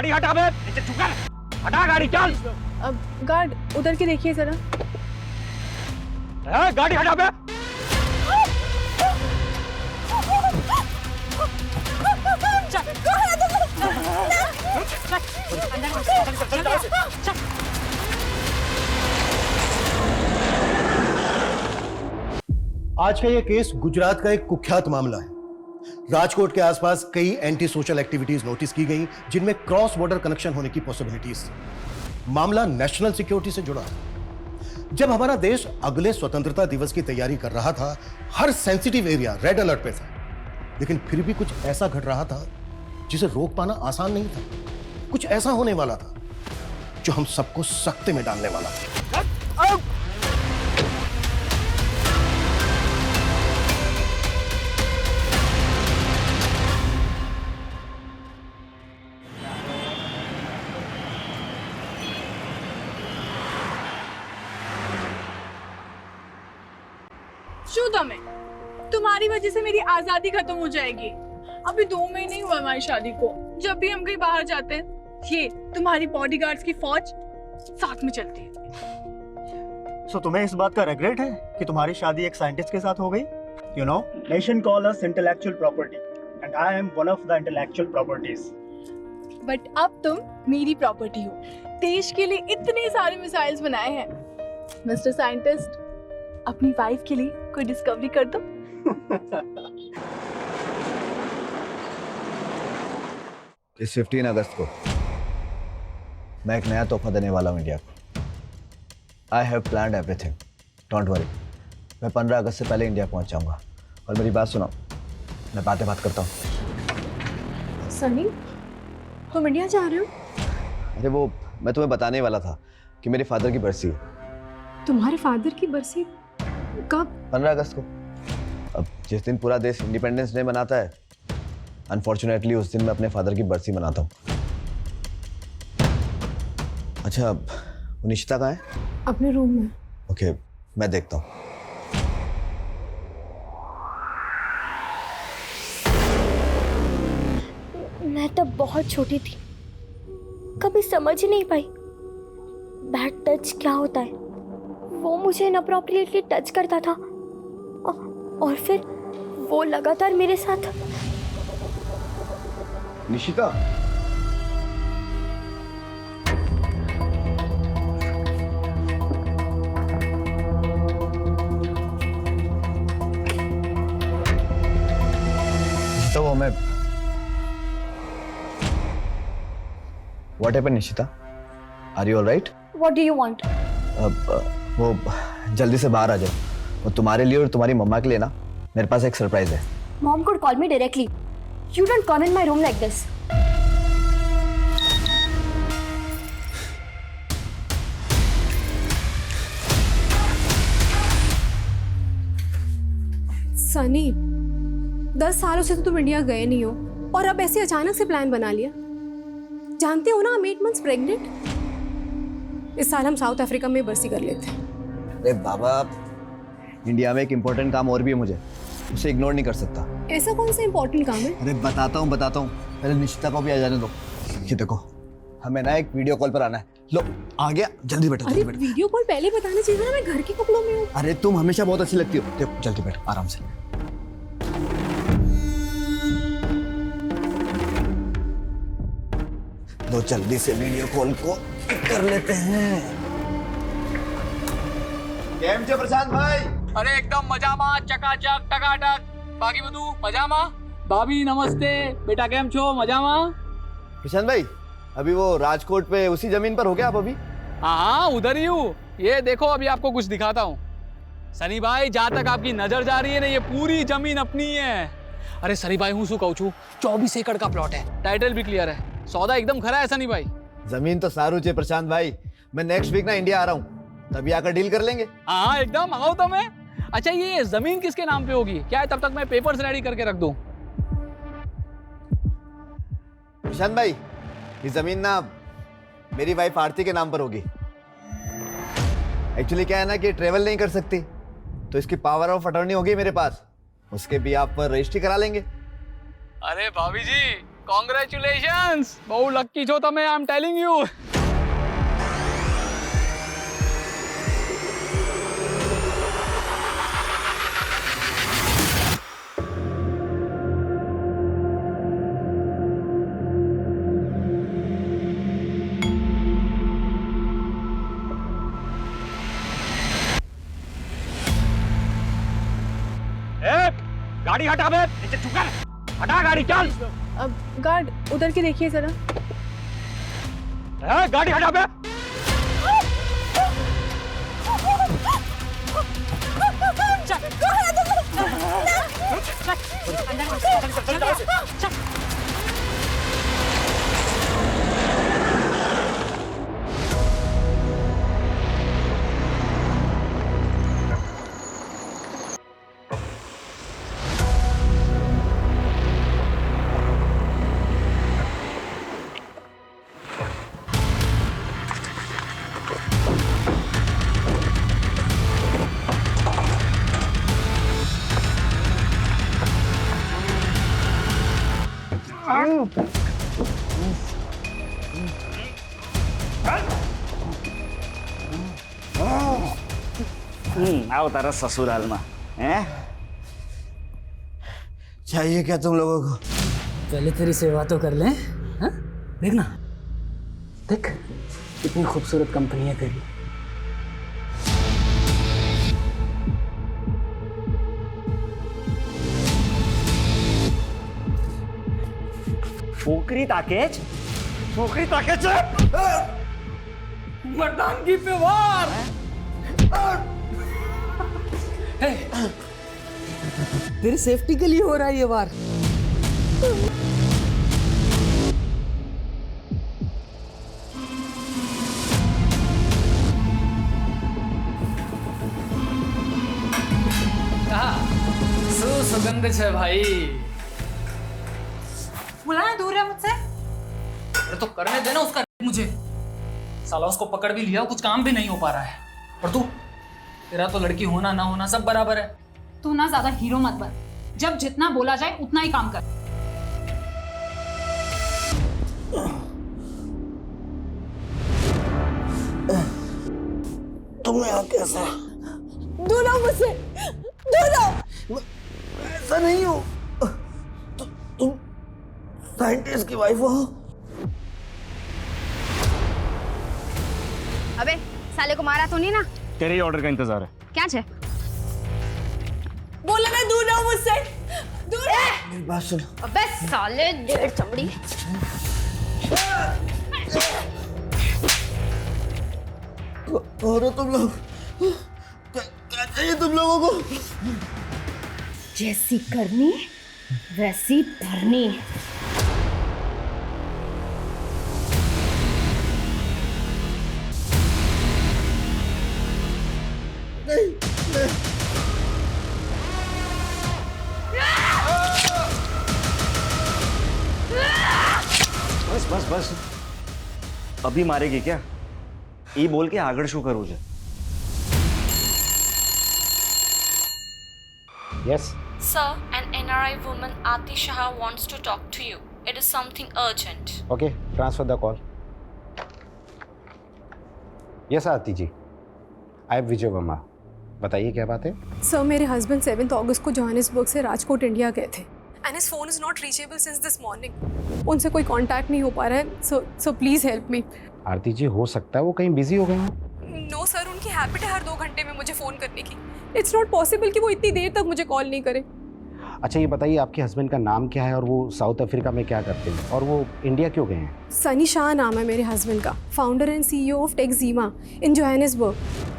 गाड़ी हटा बे, नीचे झुकर, हटा गाड़ी, चल। अब गार्ड उधर के देखिए जरा। गाड़ी हटा बे। आज का यह केस गुजरात का एक कुख्यात मामला है। राजकोट के आसपास कई एंटी सोशल एक्टिविटीज नोटिस की गई, जिनमें क्रॉस बॉर्डर कनेक्शन होने की पॉसिबिलिटीज थी। मामला नेशनल सिक्योरिटी से जुड़ा है। जब हमारा देश अगले स्वतंत्रता दिवस की तैयारी कर रहा था, हर सेंसिटिव एरिया रेड अलर्ट पे था, लेकिन फिर भी कुछ ऐसा घट रहा था जिसे रोक पाना आसान नहीं था। कुछ ऐसा होने वाला था जो हम सबको सख्ते में डालने वाला था। शुदा में तुम्हारी वजह से मेरी आजादी खत्म हो जाएगी। अभी 2 महीने ही हुआ हमारी शादी को। जब भी हम कहीं बाहर जाते हैं, ये तुम्हारी बॉडीगार्ड्स की फौज साथ में चलती है। सो तुम्हें इस बात का रिग्रेट है कि तुम्हारी शादी एक साइंटिस्ट के साथ हो गई? You know, nation call us intellectual property and I am one of the intellectual properties. But अब तुम मेरी प्रॉपर्टी हो। देश के लिए इतने सारे मिसाइल्स बनाए हैं। मिस्टर साइंटिस्ट, अपनी वाइफ के लिए कोई डिस्कवरी कर दो। इस 15 अगस्त को मैं एक नया तोहफा देने वाला हूँ इंडिया को। I have planned everything, don't worry. मैं 15 अगस्त से पहले इंडिया पहुंच जाऊंगा। और मेरी बात सुनो, मैं बात करता हूँ। सनी, तुम इंडिया जा रहे हो? अरे वो मैं तुम्हें बताने वाला था कि मेरे फादर की बरसी है। तुम्हारे फादर की बरसी कब? 15 अगस्त को। अब जिस दिन पूरा देश इंडिपेंडेंस डे मनाता है, अनफॉर्चुनेटली उस दिन मैं अपने फादर की बरसी मनाता हूँ। अच्छा, वो निशिता कहाँ है? अपने रूम में। ओके, मैं देखता हूँ। मैं तब बहुत छोटी थी, कभी समझ ही नहीं पाई बैड टच क्या होता है। वो मुझे इनअप्रोप्रिएटली टच करता था और फिर वो लगातार मेरे साथ। निशिता, तो वो मैं What happened, Nishita? Are you all right? What do you want? वो जल्दी से बाहर आ जाओ। वो तुम्हारे लिए और तुम्हारी मम्मा के लिए ना, मेरे पास एक सरप्राइज है। Mom could call me directly. You don't come in my room like this. Sunny, 10 सालों से तो तुम इंडिया गए नहीं हो और अब ऐसे अचानक से प्लान बना लिया। जानते हो ना, I'm 8 months pregnant। इस साल हम साउथ अफ्रीका में बरसी कर लेते हैं। अरे बाबा, इंडिया में एक इम्पोर्टेंट काम और भी है मुझे, उसे इग्नोर नहीं कर सकता। ऐसा कौन सा इम्पोर्टेंट काम है? अरे बताता हूँ। पहले निशिता को भी आ जाने दो। ये देखो, हमें ना एक वीडियो कॉल पर आना है। लो, आ गया, जल्दी बैठो। अरे वीडियो कॉल पहले बताना चाहिए ना, मैं घर के कपड़ों में हूँ। अरे तुम हमेशा बहुत अच्छी लगती हो। देखो, जल्दी बैठो, आराम से। लो, जल्दी से वीडियो कॉल को कर लेते हैं। केम छो प्रशांत भाई? अरे एकदम मजामा, चकाचक, टकाटक। बाकी बधु मजामा? भाभी नमस्ते। बेटा केम छो? मजामा? प्रशांत भाई, अभी वो राजकोट पे उसी जमीन पर हो गया आप अभी? हाँ, उधर ही हूँ। ये देखो, अभी आपको कुछ दिखाता हूँ। सनी भाई, जहाँ तक आपकी नजर जा रही है ना, ये पूरी जमीन अपनी है। अरे सनी भाई, हूँ कहूँ छू, 24 एकड़ का प्लॉट है। टाइटल भी क्लियर है। सौदा एकदम खरा है सनी भाई। जमीन तो सारू चे प्रशांत भाई। मैं नेक्स्ट वीक ना इंडिया आ रहा हूँ, तभी आकर डील कर लेंगे। हाँ एकदम, आओ तो मैं। अच्छा, ये जमीन किसके नाम पे होगी? क्या है, तब तक मैं पेपर्स रेडी करके रख दूं। प्रशांत भाई, ये जमीन ना मेरी वाइफ आरती के नाम पर होगी। एक्चुअली क्या है ना कि ट्रेवल नहीं कर सकती, तो इसकी पावर ऑफ अटॉर्नी होगी मेरे पास। उसके भी आप पर रजिस्ट्री करा लेंगे। अरे भाभी जी, કોંગ્રેચ્યુલેશન્સ, બહુ લકી છો તમે, આઈ એમ ટેલિંગ યુ. गाड़ी हटा बे, नीचे झुक, हटा गाड़ी, चल। अब गार्ड उधर के देखिए जरा। गाड़ी हटा बे। आओ तारा ससुराल में, हैं? चाहिए क्या तुम लोगों को? पहले तेरी सेवा तो कर लें, हाँ? देखना, देख कितनी खूबसूरत कंपनी है तेरी. छोकरी ताकेच मर्दानगी पे वार. तेरी सेफ्टी के लिए हो रहा है ये वार. सुगंध है भाई. बुलाना दूर है मुझसे. अरे तो करने देना उसका मुझे. साला उसको पकड़ भी लिया, कुछ काम भी नहीं हो पा रहा है. और तू, तेरा तो लड़की होना ना होना सब बराबर है. तू ना ज्यादा हीरो मत बन. जब जितना बोला जाए उतना ही काम कर. तुम यहाँ कैसे? दूर हो मुझसे, दूर हो. ऐसा नहीं हो. तुम साइंटिस्ट की वाइफ हो? अबे साले को मारा तो नहीं ना? तेरे ही ऑर्डर का इंतजार है. क्या छे? बोला ना दूर हो मुझसे, दूर है. मेरी बात सुन. अबे साले डेढ़ चमड़ी. और तुम लोग क्या चाहिए तुम लोगों को? जैसी करनी वैसी भरनी. बस बस बस. अभी मारेगी क्या? ये बोल के आगड़ शू करूँ जे. Yes. Sir, an NRI woman Aati Shah wants to talk to you. It is something urgent. Okay, transfer the call. Yes, Aarti ji. I am विजय वर्मा. बताइए क्या बात है? सर मेरे हस्बैंड 7 अगस्त को जोहानिसबर्ग से राजकोट इंडिया गए थे and his phone is not reachable since this morning. उनसे कोई कांटेक्ट नहीं हो पा रहा है. So please help me. आरती जी हो सकता है वो कहीं बिजी हो गए हों. नो सर, उनकी हैबिट है हर 2 घंटे में मुझे फ़ोन करने की. इट्स नॉट पॉसिबल कि वो इतनी देर तक मुझे कॉल नहीं करे. अच्छा ये बताइए आपके हस्बैंड का नाम क्या है और वो साउथ अफ्रीका में क्या करते हैं और वो इंडिया क्यों गए हैं? सनी शाह नाम है मेरे हस्बैंड का, founder and CEO of Techzima in Johannesburg.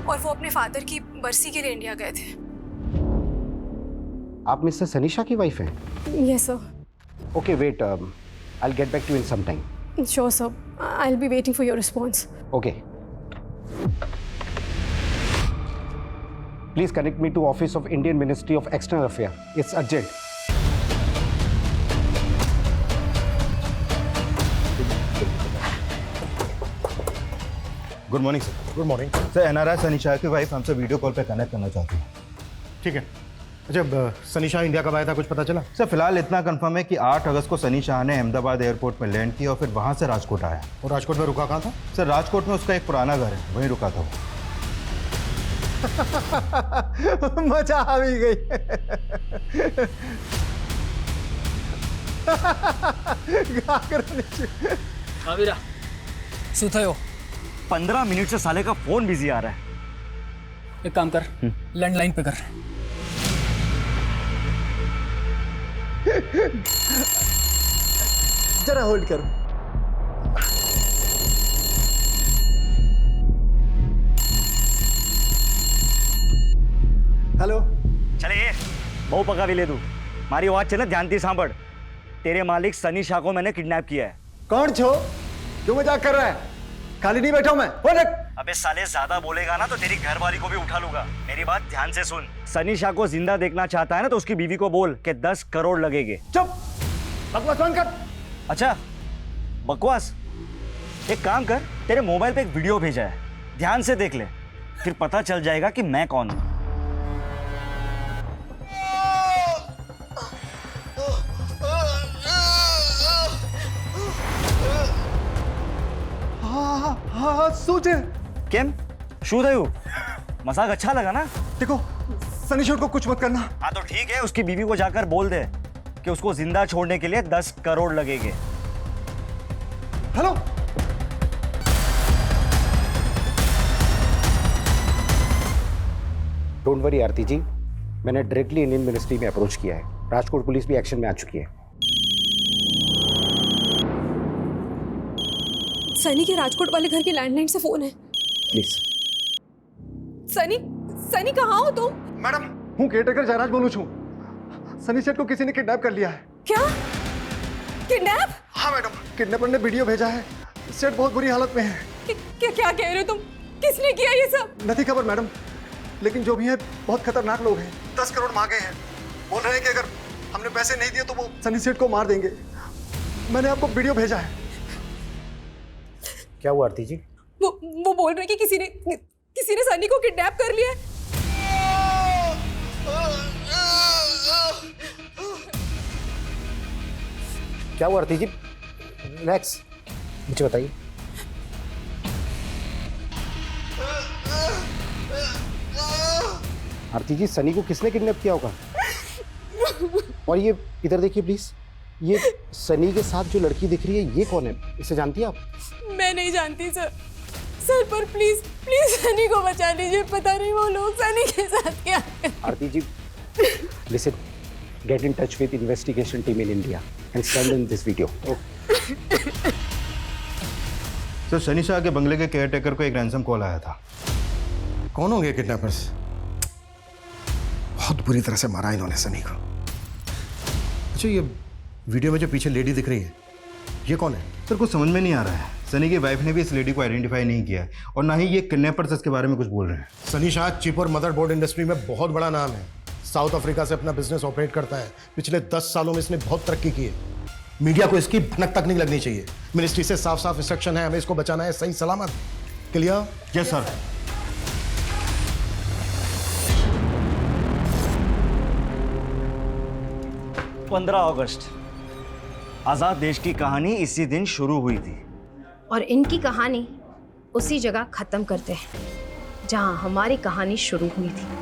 और वो अपने फादर की बरसी के लिए इंडिया गए थे. आप मिस्टर सनीशा की वाइफ हैं? Yes sir. Okay wait, I will get back to in some time. Sure sir, I will be waiting for your response. Okay. Please connect me to Office of Indian Ministry of External Affairs. It's urgent. Good morning sir. Good morning. Sir NRI सनीशा की wife हमसे video call पे connect करना चाहती है. ठीक है, अच्छा, Sunny Shah India कब आया था, कुछ पता चला? सर फिलहाल इतना कंफर्म है कि 8 अगस्त को सनी शाह ने अहमदाबाद एयरपोर्ट में लैंड किया और फिर वहाँ से राजकोट आया। और राजकोट में रुका कहाँ था? सर राजकोट में उसका एक पुराना घर है, वहीं रुका था वो। मजा आ भी गई। आविरा सुते हो? 15 मिनट से साले का फोन बिजी आ रहा है। एक काम कर, लैंडलाइन पे कर। जरा होल्ड करो। हेलो। चले ये बहु पका भी ले तू, मारी आवाज चले ध्यान से सांभड़। तेरे मालिक सनी शाह को मैंने किडनैप किया है। कौन छो? क्यों मजाक कर रहा है? खाली नहीं बैठा हूं मैं। बोल। अबे साले ज्यादा बोलेगा ना तो तेरी घरवाली को भी उठा लूंगा। मेरी बात ध्यान से सुन। सनी शाह को जिंदा देखना चाहता है ना तो उसकी बीवी को बोल कि 10 करोड़ लगेंगे। चुप, बकवास बंद कर। अच्छा बकवास? एक काम कर, तेरे मोबाइल पे एक वीडियो भेजा है, ध्यान से देख ले, फिर पता चल जाएगा कि मैं कौन हूं। हाँ, सूझे। केम शू थयु? मजाक अच्छा लगा ना? देखो, सनी शाह को कुछ मत करना। हाँ तो ठीक है, उसकी बीवी को जाकर बोल दे कि उसको जिंदा छोड़ने के लिए 10 करोड़ लगेंगे। हेलो। डोंट वरी आरती जी, मैंने डायरेक्टली इंडियन मिनिस्ट्री में अप्रोच किया है। राजकोट पुलिस भी एक्शन में आ चुकी है। सनी के राजकोट वाले घर के लैंडलाइन से फोन है। प्लीज। सनी कहाँ हो तुम? मैडम, हूँ केयरटेकर जयराज बोलूँ छू। सनी सेठ को किसी ने किडनैप कर लिया है। क्या? किडनैप? हाँ मैडम, किडनैपर ने वीडियो भेजा है। सेठ बहुत बुरी हालत में है। क्या कह रहे हो तुम? किसने किया ये सब? नहीं खबर मैडम, लेकिन जो भी है बहुत खतरनाक लोग हैं। 10 करोड़ मांगे हैं। बोल रहे हैं कि अगर हमने पैसे नहीं दिए तो वो सनी सेठ को मार देंगे। मैंने आपको वीडियो भेजा है। क्या हुआ आरती जी? वो बोल रहे कि किसी ने सनी को किडनैप कर लिया है। क्या हुआ आरती जी? रिलैक्स, मुझे बताइए। आरती जी, सनी को किसने किडनैप किया होगा? और ये इधर देखिए प्लीज, ये सनी के साथ जो लड़की दिख रही है ये कौन है? इसे जानती है आप? मैं नहीं जानती सर, पर प्लीज सनी को बचा लीजिए। पता नहीं वो लोग सनी के साथ क्या। Aarti ji, listen, get in touch with investigation team in India and send in this video. Sir Sunny Shah के बंगले के केयरटेकर को एक रैंसम कॉल आया था। कौन होंगे किडनैपर्स? बहुत बुरी तरह से मारा इन्होंने सनी को। अच्छा, ये वीडियो में जो पीछे लेडी दिख रही है, ये कौन है? सर कुछ समझ में नहीं आ रहा है। सनी की वाइफ ने भी इस लेडी को आइडेंटिफाई नहीं किया है और ना ही ये किडनैपर्स इसके बारे में कुछ बोल रहे हैं। सनी शाह चिप और मदरबोर्ड इंडस्ट्री में बहुत बड़ा नाम है। साउथ अफ्रीका से अपना बिजनेस ऑपरेट करता है। पिछले 10 सालों में इसने बहुत तरक्की की है। मीडिया को इसकी भनक तक नहीं लगनी चाहिए। मिनिस्ट्री से साफ साफ इंस्ट्रक्शन है, हमें इसको बचाना है सही सलामत। क्लियर? Yes sir. अगस्त, आजाद देश की कहानी इसी दिन शुरू हुई थी और इनकी कहानी उसी जगह खत्म करते हैं जहां हमारी कहानी शुरू हुई थी।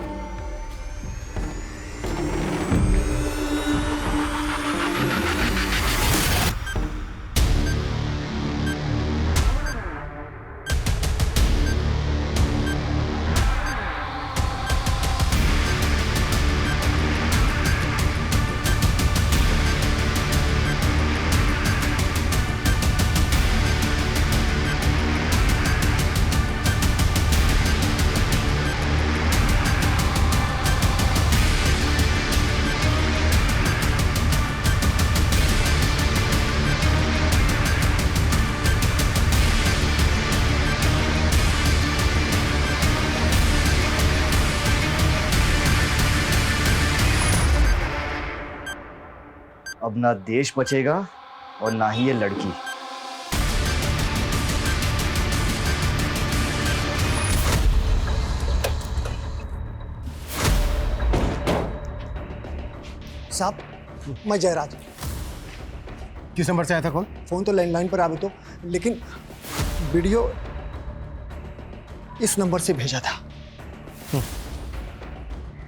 अब ना देश बचेगा और ना ही ये लड़की। साहब, मैं जयराज। किस नंबर से आया था कॉल? फ़ोन तो लैंडलाइन पर आवे तो, लेकिन वीडियो इस नंबर से भेजा था।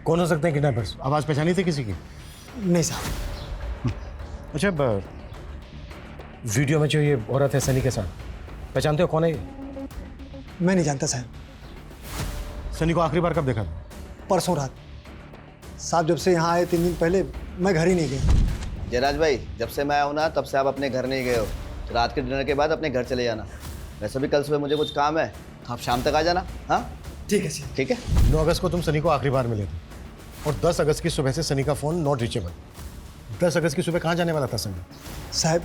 कौन हो सकते हैं किडनैपर्स? आवाज़ पहचानी थी किसी की? नहीं साहब। अच्छा, वीडियो में जो ये औरत है सनी के साथ, पहचानते हो कौन है ये? मैं नहीं जानता साहब। सनी को आखिरी बार कब देखा था? परसों रात साहब, जब से यहाँ आए 3 दिन पहले मैं घर ही नहीं गया। जयराज भाई, जब से मैं आया हूँ ना तब से आप अपने घर नहीं गए हो। तो रात के डिनर के बाद अपने घर चले जाना। वैसे भी कल सुबह मुझे कुछ काम है, तो आप शाम तक आ जाना। हाँ ठीक है सर। ठीक है। 9 अगस्त को तुम सनी को आखिरी बार मिले थे और 10 अगस्त की सुबह से सनी का फ़ोन नॉट रीचेबल। 10 अगस्त की सुबह कहाँ जाने वाला था सनी? साहब,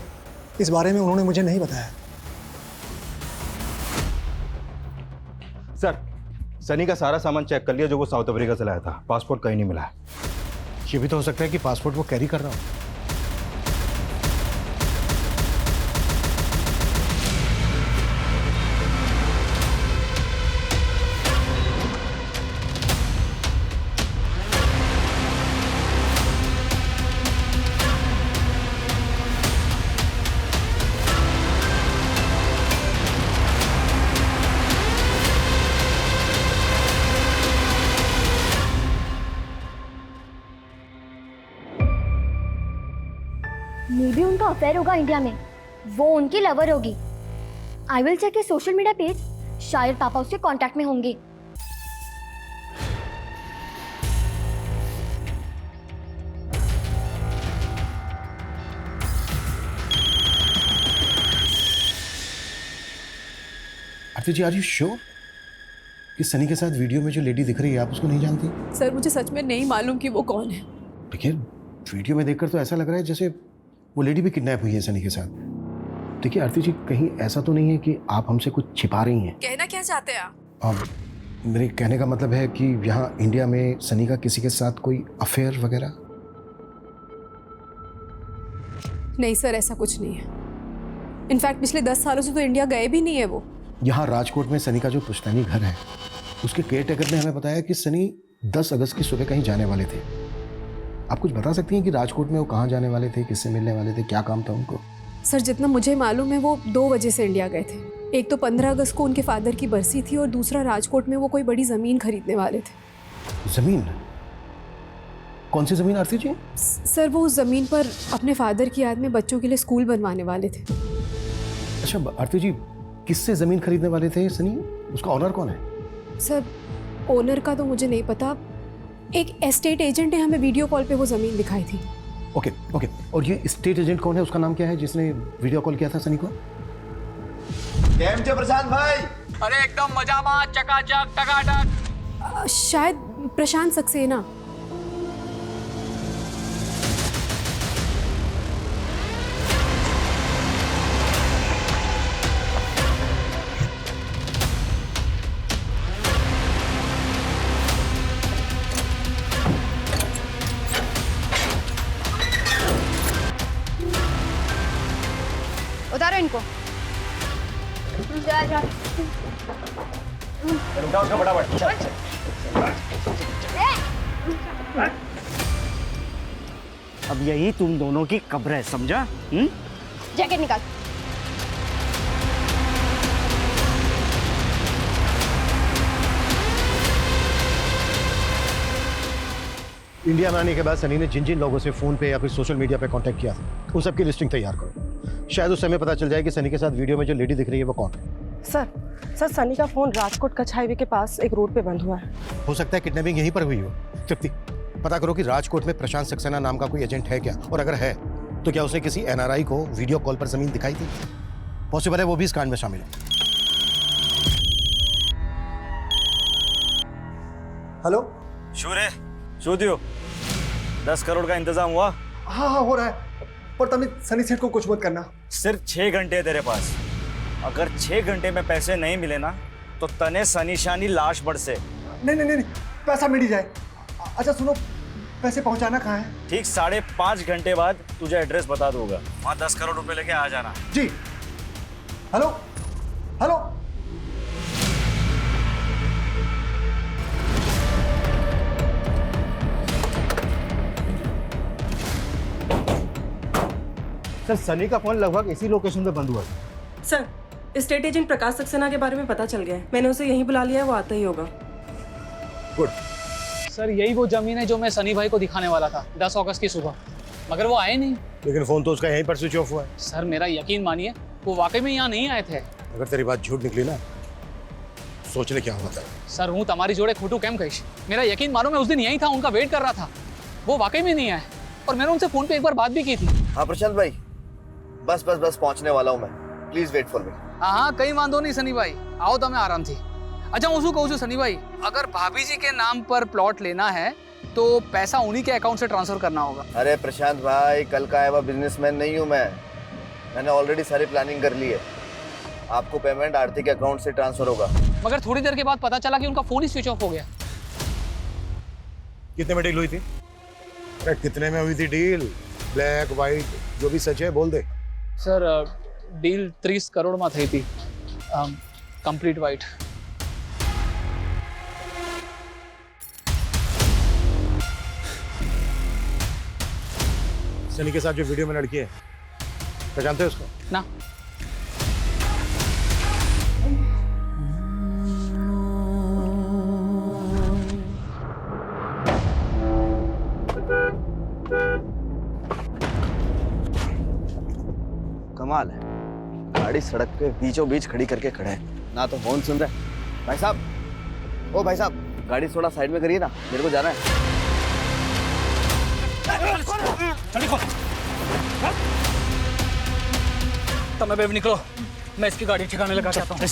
इस बारे में उन्होंने मुझे नहीं बताया। सर, सनी का सारा सामान चेक कर लिया जो वो साउथ अफ्रीका से लाया था। पासपोर्ट कहीं नहीं मिला है। ये भी तो हो सकता है कि पासपोर्ट वो कैरी कर रहा हो। मे बी उनका अफेयर होगा इंडिया में, वो उनकी लवर होगी। I will check social media page, शायद पापा उसके कांटेक्ट में होंगे। Aarti ji, are you sure कि सनी के साथ वीडियो में जो लेडी दिख रही है आप उसको नहीं जानती? सर, मुझे सच में नहीं मालूम कि वो कौन है। देखिए, वीडियो में देखकर तो ऐसा लग रहा है जैसे वो लेडी भी किडनैप हुई है सनी के साथ। देखिए आरती जी, कहीं ऐसा तो नहीं है कि आप हमसे कुछ छिपा रही हैं? कहना क्या चाहते हैं आप? मेरे कहने का मतलब है कि यहाँ इंडिया में सनी का किसी के साथ कोई अफेयर वगैरह? नहीं सर, ऐसा कुछ नहीं है। इनफैक्ट पिछले 10 सालों से तो इंडिया गए भी नहीं है वो। यहाँ राजकोट में सनी का जो पुश्तैनी घर है, उसके केयरटेकर ने हमें बताया कि सनी 10 अगस्त की सुबह कहीं जाने वाले थे। आप कुछ बता सकती हैं कि राजकोट में वो कहाँ जाने वाले थे, किससे मिलने वाले थे, क्या काम था उनको? सर, जितना मुझे मालूम है वो 2 वजह से इंडिया गए थे। एक तो 15 अगस्त को उनके फादर की बरसी थी और दूसरा राजकोट में वो कोई बड़ी ज़मीन खरीदने वाले थे। ज़मीन? कौन सी ज़मीन आरती जी? सर, वो उस ज़मीन पर अपने फादर की याद में बच्चों के लिए स्कूल बनवाने वाले थे। अच्छा आरती जी, किससे ज़मीन खरीदने वाले थे सनी? उसका ऑनर कौन है? सर, ओनर का तो मुझे नहीं पता। एक एस्टेट एजेंट ने हमें वीडियो कॉल पे वो ज़मीन दिखाई थी। ओके ओके, और ये स्टेट एजेंट कौन है, उसका नाम क्या है जिसने वीडियो कॉल किया था सनी को? केम छे प्रशांत भाई? अरे एकदम मजा में, चकाचक टकाटक। शायद प्रशांत सक्सेना। उतारो इनको। अब यही तुम दोनों की कब्र है, समझा? जैकेट निकाल। इंडिया में आने के बाद सनी ने जिन जिन लोगों से फ़ोन पे या फिर सोशल मीडिया पे कांटेक्ट किया था, उन सबकी लिस्टिंग तैयार करो। शायद उस समय पता चल जाए कि सनी के साथ वीडियो में जो लेडी दिख रही है वो कौन है। सर, सनी का फ़ोन राजकोट कच्छ हाईवे के पास एक रोड पे बंद हुआ है। हो सकता है किडनैपिंग यहीं पर हुई हो। तृप्ति, पता करो कि राजकोट में प्रशांत सक्सेना नाम का कोई एजेंट है क्या, और अगर है तो क्या उसने किसी एनआरआई को वीडियो कॉल पर ज़मीन दिखाई थी? पॉसिबल है वो भी इस कांड में शामिल है। हेलो, शूरे, शोधियो, 10 करोड़ का इंतजाम हुआ? हाँ हो रहा है, पर तुम सनी सेठ को कुछ मत करना। सिर्फ 6 घंटे है तेरे पास। अगर 6 घंटे में पैसे नहीं मिले ना तो तने सनीशानी लाश बढ़ से। नहीं, पैसा मिल ही जाए। अच्छा सुनो, पैसे पहुंचाना कहाँ है? ठीक 5.5 घंटे बाद तुझे एड्रेस बता दूंगा, वहाँ 10 करोड़ रुपए लेके आ जाना। जी। हेलो हेलो, सर सनी का फोन लगभग इसी लोकेशन पे बंद हुआ था। सर, स्टेट एजेंट प्रकाश सक्सेना के बारे में पता चल गया है। मैंने उसे यहीं बुला लिया है, वो आता ही होगा। गुड। सर यही वो जमीन है जो मैं सनी भाई को दिखाने वाला था 10 अगस्त की सुबह, मगर वो आए नहीं। लेकिन फोन तो उसका यहीं पर स्विच ऑफ हुआ है। सर मेरा यकीन मानिए, वो वाकई में यहाँ नहीं आए थे। अगर तेरी बात झूठ निकली ना, सोच ले क्या होता है। सर हूँ तुम्हारी जोड़े खोटू कैम कहीश, मेरा यकीन मानो मैं उस दिन यहीं था, उनका वेट कर रहा था। वो वाकई में नहीं आए और मैंने उनसे फोन पे एक बार बात भी की थी। हाँ प्रशांत भाई, बस पहुंचने वाला हूँ मैं। Please wait for me. हाँ कहीं वांधो नहीं सनी भाई, आओ तो मैं आराम थी। अच्छा उसको कहूँ सनी भाई, अगर भाभी जी के नाम पर प्लॉट लेना है तो पैसा उन्हीं के अकाउंट से ट्रांसफर करना होगा। अरे प्रशांत भाई, कल का आया हुआ बिजनेसमैन नहीं हूँ मैंने ऑलरेडी सारी प्लानिंग कर ली है। आपको पेमेंट आरती के अकाउंट से ट्रांसफर होगा। मगर थोड़ी देर के बाद पता चला कि उनका फोन ही स्विच ऑफ हो गया। कितने में डील हुई थी? अरे कितने में हुई थी डील? ब्लैक व्हाइट जो भी सच है बोल दे। सर डील 30 करोड़ में थी थी, कंप्लीट वाइट। सनी के साथ जो वीडियो में लड़की है, क्या जानते हो उसको? ना। कमाल है, गाड़ी सड़क पे बीचों बीच खड़ी करके खड़े है ना, तो फोन सुन रहा है। भाई साहब, ओ भाई साहब, गाड़ी थोड़ा साइड में करिए ना, मेरे को जाना है। तब मैं निकलो, मैं इसकी गाड़ी ठिकाने लगा चाहता हूँ।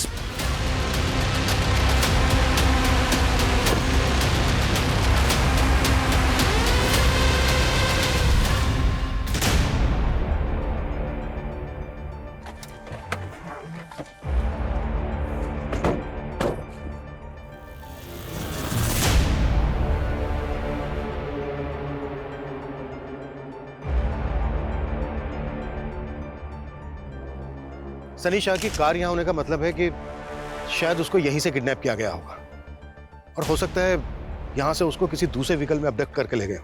सनी शाह की कार यहाँ होने का मतलब है कि शायद उसको यहीं से किडनैप किया गया होगा, और हो सकता है यहाँ से उसको किसी दूसरे व्हीकल में अबडक्ट करके ले गए।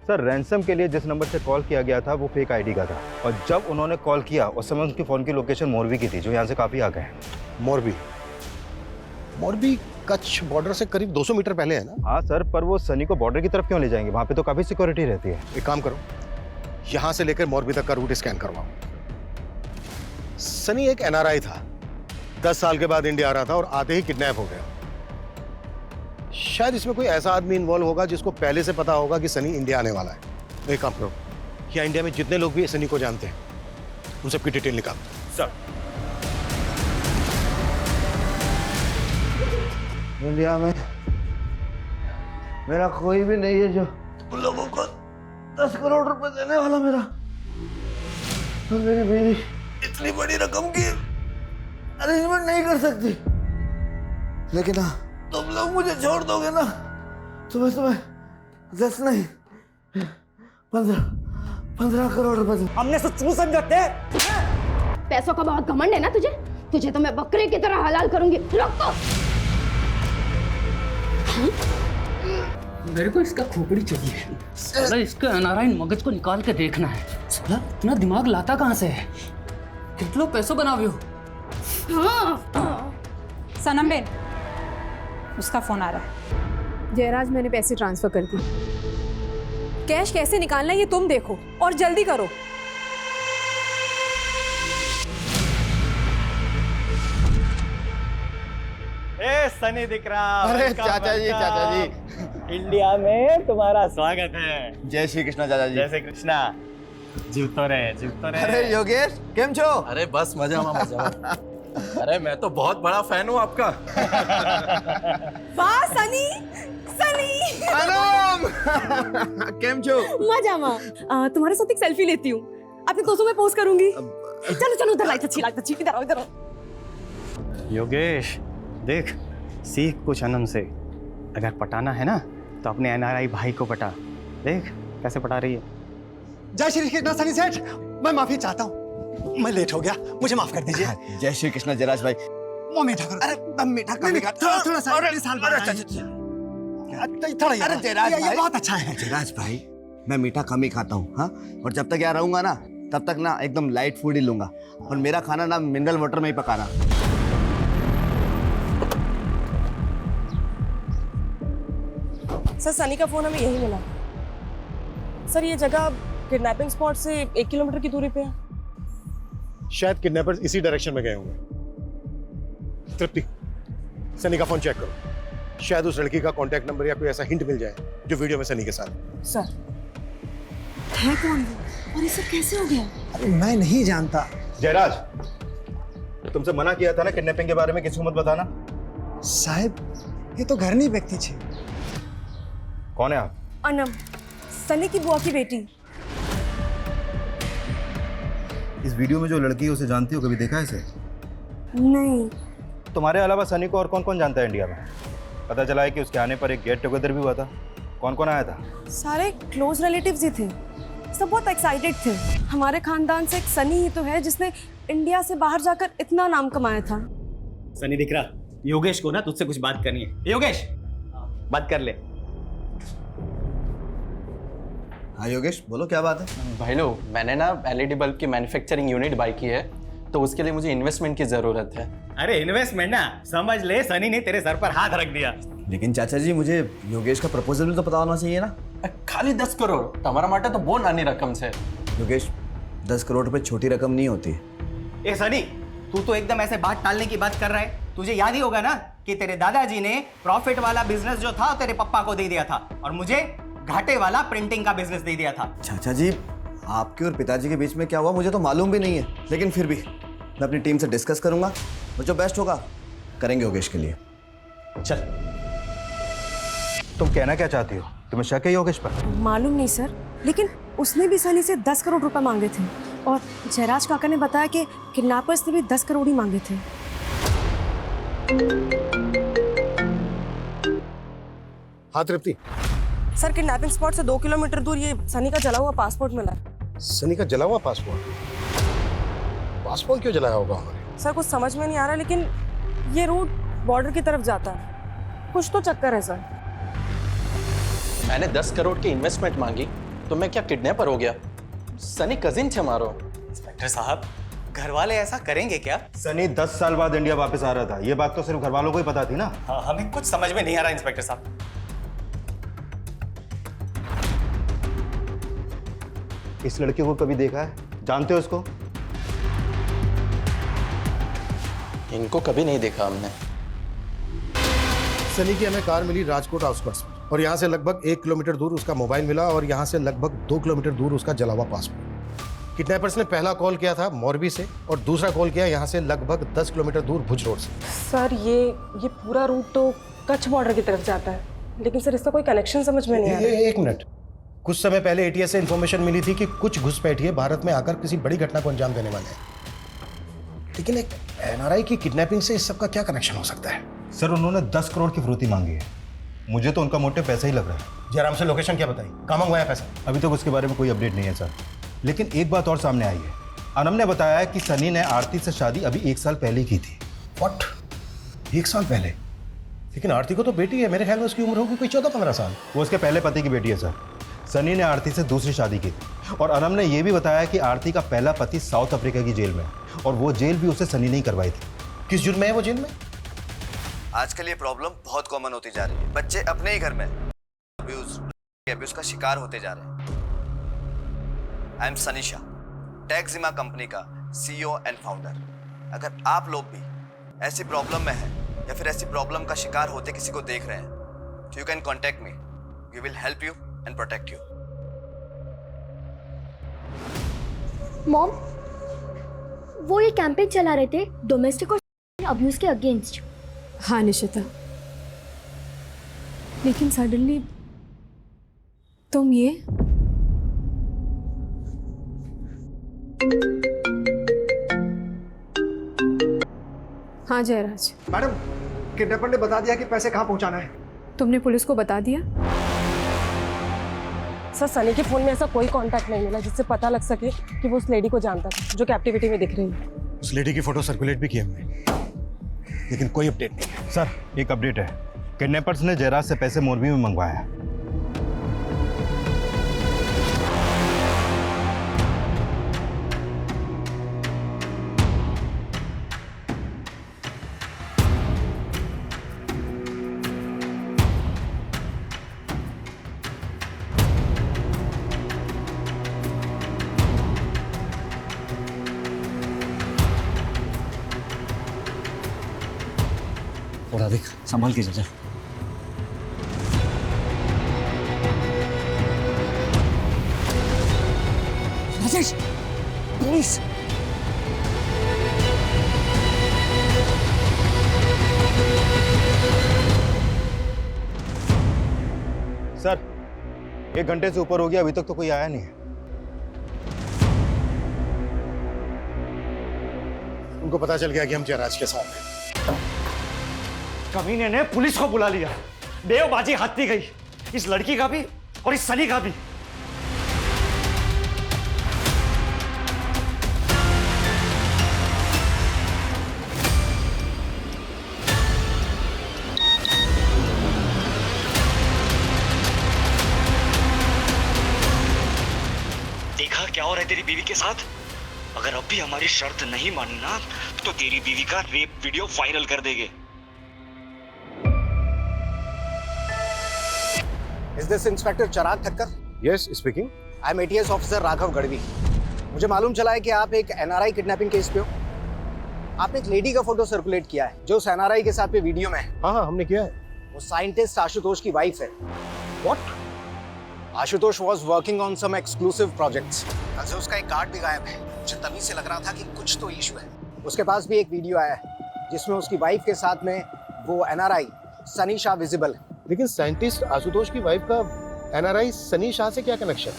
सर रैंसम के लिए जिस नंबर से कॉल किया गया था वो फेक आईडी का था, और जब उन्होंने कॉल किया उस समय उनकी फोन की लोकेशन मोरबी की थी, जो यहाँ से काफी आगे है। मोरबी कच्छ बॉर्डर से करीब 200 मीटर पहले है ना? हाँ सर, पर वो सनी को बॉर्डर की तरफ क्यों ले जाएंगे? वहाँ पे तो काफी सिक्योरिटी रहती है। एक काम करो, यहाँ से लेकर मोरबी तक का रूट स्कैन करवाओ। सनी एक एनआरआई था, 10 साल के बाद इंडिया आ रहा था और आते ही किडनैप हो गया। शायद इसमें कोई ऐसा आदमी इन्वॉल्व होगा जिसको पहले से पता होगा कि सनी इंडिया आने वाला है। एक काम करो, यहाँ इंडिया में जितने लोग भी सनी को जानते हैं उन सबकी डिटेल निकालो। सर इंडिया में मेरा कोई भी नहीं है जो उन लोगों को 10 करोड़ रुपए देने वाला। मेरा तो मेरी बीवी इतनी बड़ी रकम की अरेंजमेंट नहीं कर सकती, लेकिन हाँ तुम लोग मुझे छोड़ दोगे ना तो मैं तुम्हें 10 नहीं 15 करोड़ रुपए। हमने सोच समझते। पैसों का बहुत घमंड है ना तुझे तो मैं बकरे की तरह हलाल करूंगी। रोक तो। मेरे को इसका खोपड़ी चाहिए। साला इसका एनआरआई मगज को निकाल के देखना है। साला इतना दिमाग लाता कहाँ से है? कितने पैसों बनावे हो? सनम बेन, उसका फोन आ रहा है। जयराज मैंने पैसे ट्रांसफर कर दी। कैश कैसे निकालना है ये तुम देखो और जल्दी करो। ए सनी दिख रहा। अरे चाचा जी इंडिया में तुम्हारा स्वागत है। जय श्री कृष्णा चाचा जी। जय श्री कृष्णा। जीवतो रहे। अरे योगेश केम छो? अरे बस मजा मजा। अरे मैं तो बहुत बड़ा फैन हूँ आपका। वाह सनी केम छो? मजा तुम्हारे साथ एक सेल्फी लेती हूँ, अपने दोस्तों में पोस्ट करूंगी। चलो उधर लाइट अच्छी इधर आओ। योगेश देख, सीख कुछ अनम से। अगर पटाना है ना तो अपने एनआरआई भाई को पटा। देख कैसे पटा रही है। जय श्री कृष्ण सनी सेठ, मैं माफी चाहता हूँ, मैं लेट हो गया, मुझे माफ कर दीजिए। जय श्री कृष्ण जयराज भाई। वो मीठा करो। अरे दम मीठा करेगा। थोड़ा सा साल बाद थोड़ा। अरे जयराज भाई, ये बहुत अच्छा है। जयराज भाई, मैं मीठा कम ही खाता हूँ। हाँ, और जब तक यहाँ रहूंगा ना तब तक ना एकदम लाइट फूड ही लूंगा और मेरा खाना ना मिनरल वाटर में ही पकाना। सर सनी का फोन हमें यही मिला। सर ये जगह किडनैपिंग स्पॉट से 1 किलोमीटर की दूरी पे है। शायद किडनैपर्स इसी डायरेक्शन में गए होंगे। तृप्ति, सनी का फोन चेक करो, शायद उस लड़की का कांटेक्ट नंबर या कोई ऐसा हिंट मिल जाए जो वीडियो में सनी के साथ। सर है कौन वो और ये सब कैसे हो गया? अरे मैं नहीं जानता। जयराज, तुमसे मना किया था ना किडनैपिंग के बारे में किसी को मत बताना। साहब ये तो घरनी व्यक्ति छे। कौन है आप? अनम, सनी की बुआ की बेटी। इस वीडियो में जो लड़की है उसे जानती हो? कभी देखा है इसे? नहीं। तुम्हारे अलावा सनी को और कौन कौन जानता है इंडिया में? पता चला है कि उसके आने पर एक गेट टुगेदर भी हुआ था। कौन कौन आया था? सारे क्लोज रिलेटिव्स ही थे, सब बहुत एक्साइटेड थे। हमारे खानदान से एक सनी ही तो है जिसने इंडिया से बाहर जाकर इतना नाम कमाया था। सनी दिख रहा? योगेश को ना तुझसे कुछ बात करनी है। योगेश, बात कर ले। हाँ योगेश, बोलो क्या बात है? भाई लो, मैंने ना एलईडी बल्ब की मैन्युफैक्चरिंग यूनिट बाय की है, तो उसके लिए मुझे इन्वेस्टमेंट की जरूरत है। अरे इन्वेस्टमेंट ना, समझ ले सनी ने तेरे सर पर हाथ रख दिया। लेकिन चाचा जी, मुझे योगेश का प्रपोजल भी तो पता होना चाहिए ना। खाली 10 करोड़ तुम्हारा माटे तो बहुत नानी रकम से। योगेश, 10 करोड़ रुपए छोटी रकम नहीं होती। ए सनी, तू तो एकदम ऐसे बात टालने की बात कर रहा है। तुझे याद ही होगा ना कि तेरे दादाजी ने प्रॉफिट वाला बिजनेस जो था तेरे पप्पा को दे दिया था और मुझे घाटे वाला प्रिंटिंग का बिजनेस दे दिया था। चाचा जी, आपके और पिताजी के बीच में क्या हुआ मुझे तो मालूम भी नहीं है, लेकिन फिर भी मैं अपनी टीम से डिस्कस करूंगा और जो बेस्ट होगा करेंगे योगेश के लिए। चल। तुम कहना क्या चाहती हो? तुम्हें शक है योगेश पर? मालूम नहीं सर, लेकिन उसने भी सनी से 10 करोड़ रुपए मांगे थे और जयराज काका ने बताया कि किडनैपर्स ने भी 10 करोड़ ही मांगे थे। हाँ तृप्ति। सर किडनैपिंग स्पॉट से 2 किलोमीटर दूर ये सनी का जला हुआ पासपोर्ट मिला है। सनी का जला हुआ पासपोर्ट? पासपोर्ट क्यों जलाया होगा उन्होंने? सर कुछ समझ में नहीं आ रहा, लेकिन ये रूट बॉर्डर की तरफ जाता है। कुछ तो चक्कर है सर। मैंने 10 करोड़ की इन्वेस्टमेंट मांगी तो मैं क्या किडनैपर हो गया? सनी कजिन थे मारो। इंस्पेक्टर साहब, घर वाले ऐसा करेंगे क्या? सनी 10 साल बाद इंडिया वापस आ रहा था, ये बात तो सिर्फ घर वालों को ही पता थी ना। हाँ, हमें कुछ समझ में नहीं आ रहा इंस्पेक्टर साहब। इस लड़के को कभी देखा है? जानते हो इसको? इनको कभी नहीं देखा हमने। सनी की हमें कार मिली राजकोट आउटस्कर्ट्स में और यहाँ से लगभग 1 किलोमीटर दूर उसका मोबाइल मिला और यहाँ से लगभग 2 किलोमीटर दूर उसका जला हुआ पासपोर्ट। किडनैपर्स ने पहला कॉल किया था मोरबी से और दूसरा कॉल किया यहाँ से लगभग 10 किलोमीटर दूर भुज रोड से। सर ये पूरा रूट तो कच्छ बॉर्डर की तरफ जाता है, लेकिन सर इसका कोई कनेक्शन समझ में नहीं आ रहा। 1 मिनट, कुछ समय पहले एटीएस से इंफॉर्मेशन मिली थी कि कुछ घुसपैठिए भारत में आकर किसी बड़ी घटना को अंजाम देने वाले हैं, लेकिन एक एनआरआई की किडनैपिंग से इस सब का क्या कनेक्शन हो सकता है? सर उन्होंने 10 करोड़ की फिरौती मांगी है, मुझे तो उनका मोटिव पैसा ही लग रहा है। जयराम से लोकेशन क्या बताई? कहाँ मंगवाया पैसा? अभी तक उसके बारे में कोई अपडेट नहीं है सर, लेकिन एक बात और सामने आई है। अनम ने बताया कि सनी ने आरती से शादी अभी 1 साल पहले की थी। व्हाट? 1 साल पहले? लेकिन आरती को तो बेटी है, मेरे ख्याल में उसकी उम्र होगी कोई 14-15 साल। वो उसके पहले पति की बेटी है सर। सनी ने आरती से दूसरी शादी की थी और अनम ने यह भी बताया कि आरती का पहला पति साउथ अफ्रीका की जेल में है और वो जेल भी उसे सनी ने ही करवाई थी। किस जुर्म में है वो जेल में? आजकल ये प्रॉब्लम बहुत कॉमन होती जा रही है। बच्चे अपने ही घर में अब्यूज का शिकार होते जा रहे हैं। आई एम सनीशा, टैक्सिमा कंपनी का CEO एंड फाउंडर। अगर आप लोग भी ऐसी प्रॉब्लम में हैं या फिर ऐसी प्रॉब्लम का शिकार होते किसी को देख रहे हैं, तो you can contact me. We will help you and protect you. Mom, वो ये कैंपेन चला रहे थे डोमेस्टिक और अब्यूज के अगेंस्ट। हाँ निशिता, लेकिन सडनली तुम ये हाँ जयराज। मैडम, किडनैपर ने बता दिया कि पैसे कहाँ पहुँचाना है। तुमने पुलिस को बता दिया? सर सनी के फोन में ऐसा कोई कांटेक्ट नहीं मिला जिससे पता लग सके कि वो उस लेडी को जानता था जो कैप्टिविटी में दिख रही है। उस लेडी की फोटो सर्कुलेट भी की हमने, लेकिन कोई अपडेट नहीं है। सर एक अपडेट है, किडनैपर्स ने जयराज से पैसे मोरबी में मंगवाए हैं। और अधिक संभाल के जा। राजेश, प्लीज। सर 1 घंटे से ऊपर हो गया, अभी तक तो कोई आया नहीं है। उनको पता चल गया कि हम जयराज के साथ हैं। कमीने ने पुलिस को बुला लिया। बेवबाजी हत्ती गई, इस लड़की का भी और इस सनी का भी। देखा क्या हो रहा है तेरी बीवी के साथ? अगर अब भी हमारी शर्त नहीं मानी ना तो तेरी बीवी का रेप वीडियो वायरल कर देंगे। Is this inspector Chirag Thakkar? Yes, speaking. I am ATS officer Raghav Gadhvi. मुझे मालूम चला है कि आप एक NRI किडनैपिंग केस पे हो। आपने एक लेडी का फोटो सर्कुलेट किया है जो उस NRI के साथ पे वीडियो में है। हाँ, हमने किया है। वो साइंटिस्ट आशुतोष की वाइफ है। What? Ashutosh was working on some exclusive projects। कल से उसका एक कार्ड भी गायब है। मुझे तभी से लग रहा था कि कुछ तो इशू है। उसके पास भी एक वीडियो आया है जिसमें उसकी वाइफ के साथ में वो NRI सनी शाह विजिबल है। लेकिन साइंटिस्ट आशुतोष की वाइफ का NRI सनी शाह से क्या कनेक्शन?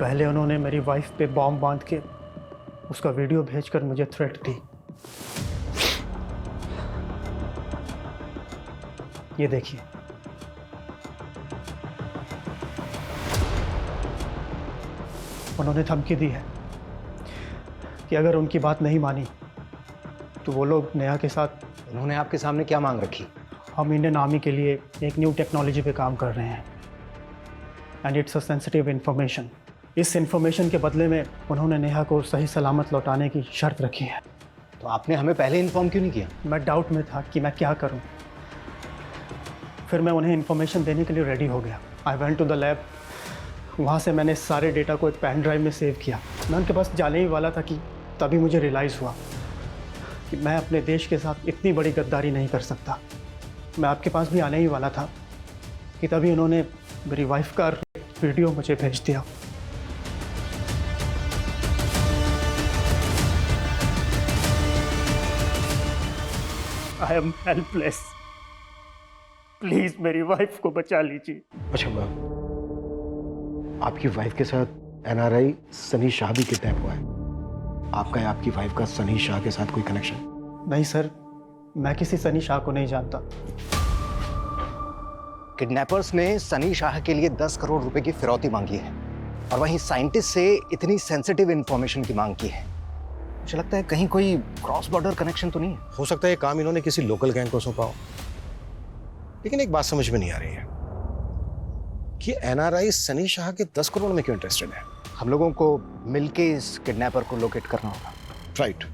पहले उन्होंने मेरी वाइफ पे बॉम्ब बांध के उसका वीडियो भेजकर मुझे थ्रेट दी। ये देखिए, उन्होंने धमकी दी है कि अगर उनकी बात नहीं मानी तो वो लोग नेहा के साथ। उन्होंने आपके सामने क्या मांग रखी? हम इंडियन आर्मी के लिए एक न्यू टेक्नोलॉजी पे काम कर रहे हैं and it's a sensitive information. इस इंफॉर्मेशन के बदले में उन्होंने नेहा को सही सलामत लौटाने की शर्त रखी है। तो आपने हमें पहले इन्फॉर्म क्यों नहीं किया? मैं डाउट में था कि मैं क्या करूं। फिर मैं उन्हें इन्फॉर्मेशन देने के लिए रेडी हो गया। I went to the lab. वहाँ से मैंने सारे डेटा को एक पेन ड्राइव में सेव किया। मैं उनके पास जाने ही वाला था कि तभी मुझे रियलाइज़ हुआ कि मैं अपने देश के साथ इतनी बड़ी गद्दारी नहीं कर सकता। मैं आपके पास भी आने ही वाला था कि तभी उन्होंने मेरी वाइफ का वीडियो मुझे भेज दिया। I am helpless. प्लीज मेरी वाइफ को बचा लीजिए। अच्छा मैम, आपकी वाइफ के साथ NRI सनी शाह भी किडनैप हुआ है। आपका या आपकी वाइफ का सनी शाह के साथ कोई कनेक्शन? नहीं सर, मैं किसी सनी शाह को नहीं जानता। किडनैपर्स ने सनी शाह के लिए 10 करोड़ रुपए की फिरौती मांगी है और वहीं साइंटिस्ट से इतनी सेंसिटिव इंफॉर्मेशन की मांग की है। मुझे लगता है कहीं कोई क्रॉस बॉर्डर कनेक्शन तो नहीं है। हो सकता है ये काम इन्होंने किसी लोकल गैंग को सौंपा हो। लेकिन एक बात समझ में नहीं आ रही है कि NRI सनी शाह के 10 करोड़ में क्यों इंटरेस्टेड है। हम लोगों को मिलके इस किडनैपर को लोकेट करना होगा। राइट।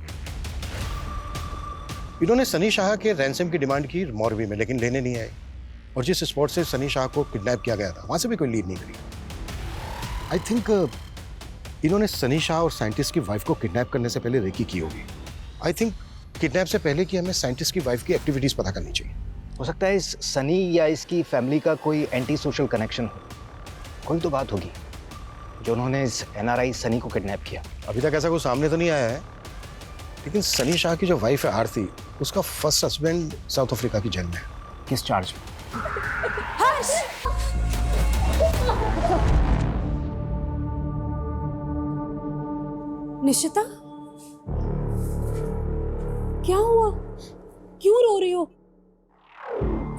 इन्होंने सनी शाह के रैंसम की डिमांड की मॉरवी में, लेकिन लेने नहीं आए। और जिस स्पॉट से सनी शाह को किडनैप किया गया था वहां से भी कोई लीड नहीं करी। आई थिंक इन्होंने सनी शाह और साइंटिस्ट की वाइफ को किडनैप करने से पहले रेकी की होगी। आई थिंक किडनैप से पहले कि हमें साइंटिस्ट की वाइफ की एक्टिविटीज पता करनी चाहिए। हो सकता है इस सनी या इसकी फैमिली का कोई एंटी सोशल कनेक्शन हो। कोई तो बात होगी जो उन्होंने इस NRI सनी को किडनैप किया। अभी तक ऐसा कोई सामने तो नहीं आया है, लेकिन सनी शाह की जो वाइफ है आरती, उसका फर्स्ट हस्बैंड साउथ अफ्रीका की जेल में है। किस चार्ज में? निशिता, क्या हुआ? क्यों रो रही हो?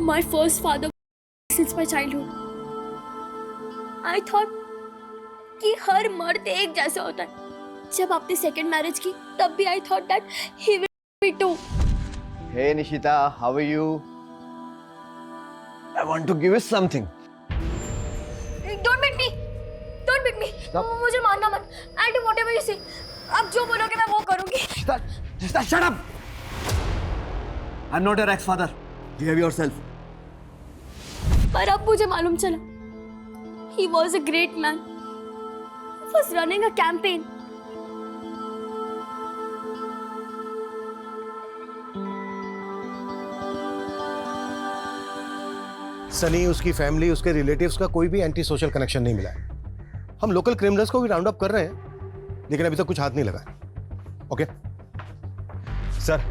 My first father since my childhood. I thought कि हर मर्द एक जैसा होता है। जब आपने सेकंड मैरिज की तब भी I thought that he will be too. Hey Nishita, how are you? I want to give you something. Don't beat me. Don't beat me. मुझे मारना मत. I'll do whatever you say. आप जो बोलोगे मैं वो करूंगी. Nishita, shut up. I'm not your ex-father. Behave yourself. पर अब मुझे मालूम चला. He was a great man. He was running a campaign. Sunny, उसकी फैमिली, उसके रिलेटिव्स का कोई भी एंटी सोशल कनेक्शन नहीं मिला है। हम लोकल क्रिमिनल्स को भी राउंड अप कर रहे हैं, लेकिन अभी तक कुछ हाथ नहीं लगा। ओके सर,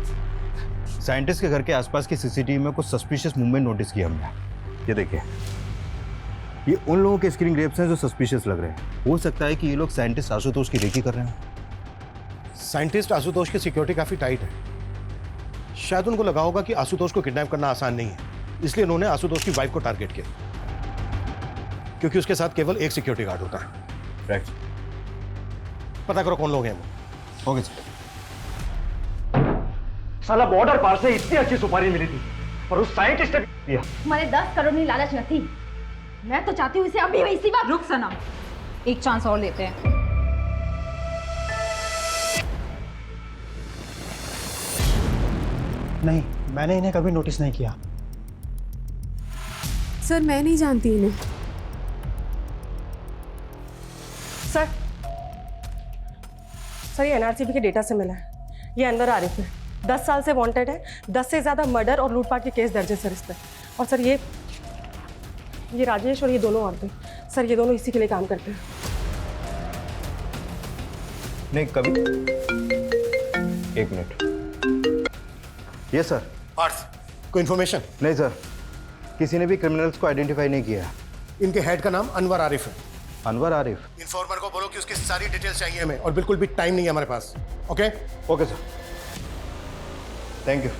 साइंटिस्ट के घर के आसपास की सीसीटीवी में कुछ सस्पिशियस मूवमेंट नोटिस किया हमने। ये देखिए, ये उन लोगों के स्क्रीन ग्रेप्स हैं जो सस्पिशियस लग रहे हैं। हो सकता है कि ये लोग साइंटिस्ट आशुतोष की रेकी कर रहे हैं। साइंटिस्ट आशुतोष की सिक्योरिटी काफी टाइट है। शायद उनको लगा होगा कि आशुतोष को किडनैप करना आसान नहीं है, इसलिए उन्होंने आशुतोष की वाइफ को टारगेट किया, क्योंकि उसके साथ केवल एक सिक्योरिटी गार्ड होता है। राइट। पता करो कौन लोग हैं वो। Okay sir. साला बॉर्डर पार से इतनी अच्छी सुपारी मिली थी और उस साइंटिस्ट ने दिया। हमारे 10 करोड़ की लालच न थी। मैं तो चाहती हूँ इसे अभी इसी वक्त। रुक सनम, एक चांस और लेते हैं। नहीं, मैंने इन्हें कभी नोटिस नहीं किया। सर मैं नहीं जानती इन्हें। सर ये एनआरसीबी के डेटा से मिला है। ये अनवर आरिफ है, 10 साल से वांटेड है। 10 से ज़्यादा मर्डर और लूटपाट के केस दर्ज है सर इस पर। और सर ये राजेश और ये दोनों औरतें, सर ये दोनों इसी के लिए काम करते हैं। नहीं, कभी। एक मिनट। ये सर। पार्थ, कोई इन्फॉर्मेशन? नहीं सर, किसी ने भी क्रिमिनल्स को आइडेंटिफाई नहीं किया। इनके हेड का नाम अनवर आरिफ है। अनवर आरिफ? इन्फॉर्मर को बोलो कि उसकी सारी डिटेल्स चाहिए हमें, और बिल्कुल भी टाइम नहीं है हमारे पास। Okay? Okay sir, thank you.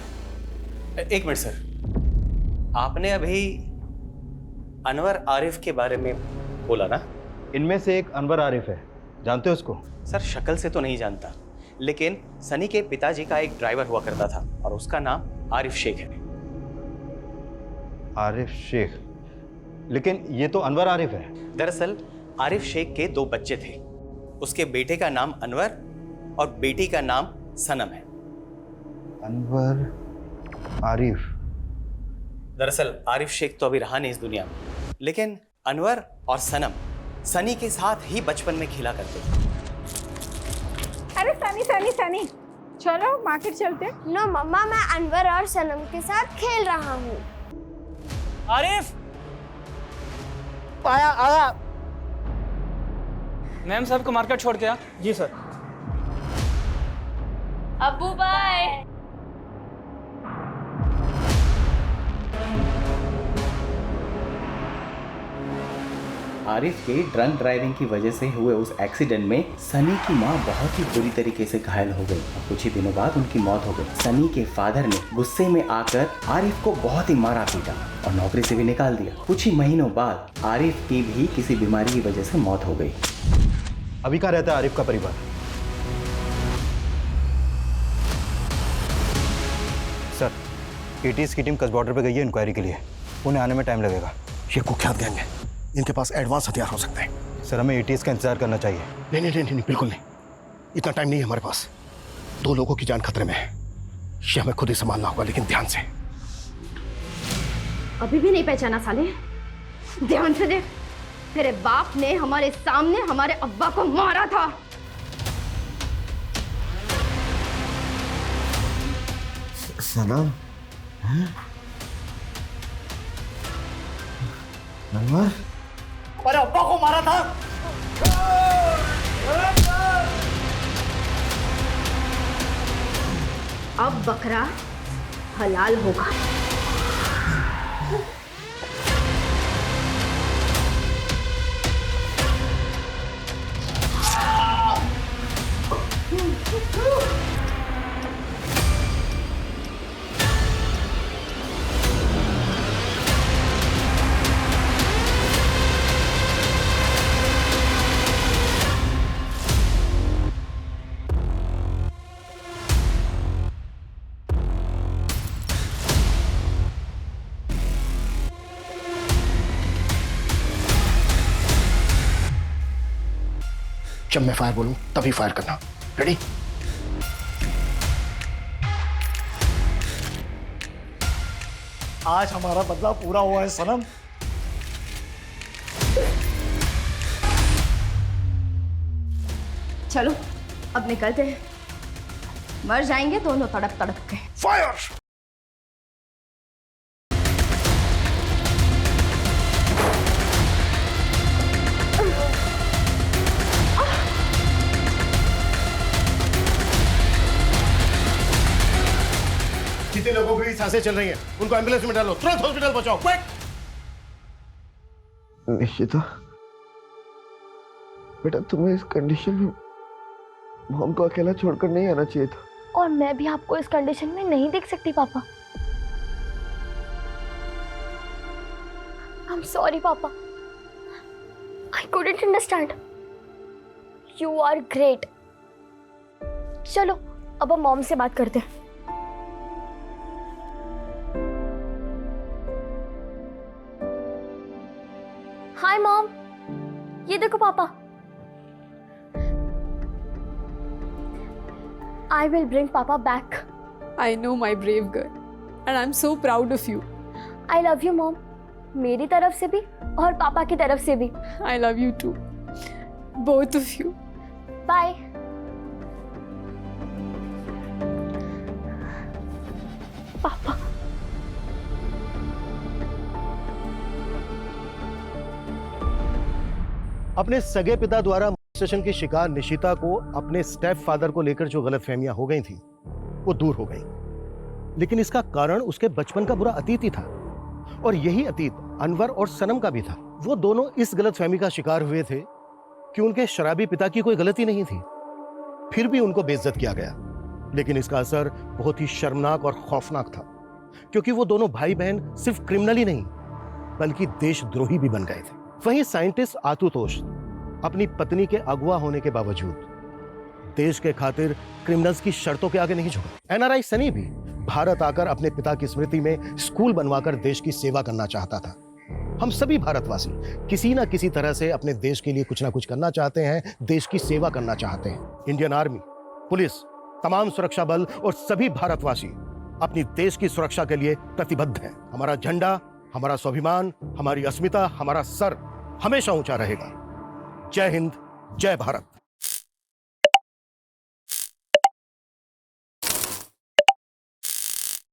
एक मिनट सर, आपने अभी अनवर आरिफ के बारे में बोला ना? इनमें से एक अनवर आरिफ है, जानते हो उसको? सर शक्ल से तो नहीं जानता, लेकिन सनी के पिताजी का एक ड्राइवर हुआ करता था और उसका नाम आरिफ शेख है। आरिफ शेख? लेकिन ये तो अनवर आरिफ है। दरअसल आरिफ शेख के 2 बच्चे थे। उसके बेटे का नाम अनवर और बेटी का नाम सनम है। अनवर आरिफ? दरअसल आरिफ शेख तो अभी रहा नहीं इस दुनिया में, लेकिन अनवर और सनम सनी के साथ ही बचपन में खेला करते थे। अरे सनी चलो मार्केट चलते। नो मम्मा, मैं अनवर और सनम के साथ खेल रहा हूँ। आरिफ आया। मैम साहब को मार्केट छोड़ के आ। जी सर। अब्बू बाय। आरिफ के ड्रंक ड्राइविंग की वजह से हुए उस एक्सीडेंट में सनी की मां बहुत ही बुरी तरीके से घायल हो गई और कुछ ही दिनों बाद उनकी मौत हो गई। सनी के फादर ने गुस्से में आकर आरिफ को बहुत ही मारा पीटा और नौकरी से भी निकाल दिया। कुछ ही महीनों बाद आरिफ की भी किसी बीमारी की वजह से मौत हो गई। अभी कहाँ रहता है आरिफ का परिवार? सर, एटीएस की टीम कस बॉर्डर पे गई है इंक्वायरी के लिए। उन्हें आने में टाइम लगेगा। ये कुख्यात गैंग है, इनके पास एडवांस हथियार हो सकते हैं। सर, हमें एटीएस का इंतजार करना चाहिए। नहीं, बिल्कुल नहीं। इतना टाइम नहीं है हमारे पास। 2 लोगों की जान खतरे में है, ये हमें खुद ही संभालना होगा, लेकिन ध्यान से। अभी भी नहीं पहचाना साले? ध्यान से देख, तेरे बाप ने हमारे सामने हमारे अब्बा को मारा था। सनम? अनवर? अरे अब्बा को मारा था। अब बकरा हलाल होगा। जब मैं फायर बोलूं तभी फायर करना। रेडी? आज हमारा बदला पूरा हुआ है सनम। चलो अब निकलते हैं, मर जाएंगे दोनों तड़प तड़प के। फायर! सांसें चल रही हैं। उनको एम्बुलेंस में डालो, तुरंत हॉस्पिटल पहुंचाओ, क्विक। निशिता, बेटा तुम्हें इस कंडीशन में मॉम को अकेला छोड़कर नहीं आना चाहिए था। और मैं भी आपको इस कंडीशन में नहीं देख सकती पापा। I'm sorry पापा, I couldn't understand. You are great. चलो अब हम मॉम से बात करते हैं। हाय मॉम, ये देखो पापा। I will bring Papa back. I know, my brave girl, and I'm so proud of you. I love you, Mom. मेरी तरफ से भी और पापा की तरफ से भी। I love you too, both of you. Bye. पापा। अपने सगे पिता द्वारा सेशन की शिकार निशिता को अपने स्टेप फादर को लेकर जो गलतफहमियां हो गई थी वो दूर हो गई, लेकिन इसका कारण उसके बचपन का बुरा अतीत ही था। और यही अतीत अनवर और सनम का भी था। वो दोनों इस गलतफहमी का शिकार हुए थे कि उनके शराबी पिता की कोई गलती नहीं थी, फिर भी उनको बेइज्जत किया गया। लेकिन इसका असर बहुत ही शर्मनाक और खौफनाक था, क्योंकि वो दोनों भाई बहन सिर्फ क्रिमिनल ही नहीं बल्कि देशद्रोही भी बन गए थे। वहीं साइंटिस्ट आशुतोष अपनी पत्नी के अगवा होने के बावजूद देश के खातिर क्रिमिनल्स की शर्तों के आगे नहीं झुका। एनआरआई सनी भी भारत आकर अपने पिता की स्मृति में स्कूल बनवाकर देश की सेवा करना चाहता था। हम सभी भारतवासी किसी ना किसी तरह से अपने देश के लिए कुछ ना कुछ करना चाहते हैं, देश की सेवा करना चाहते हैं। इंडियन आर्मी, पुलिस, तमाम सुरक्षा बल और सभी भारतवासी अपनी देश की सुरक्षा के लिए प्रतिबद्ध हैं। हमारा झंडा, हमारा स्वाभिमान, हमारी अस्मिता, हमारा सर हमेशा ऊंचा रहेगा। जय हिंद, जय भारत।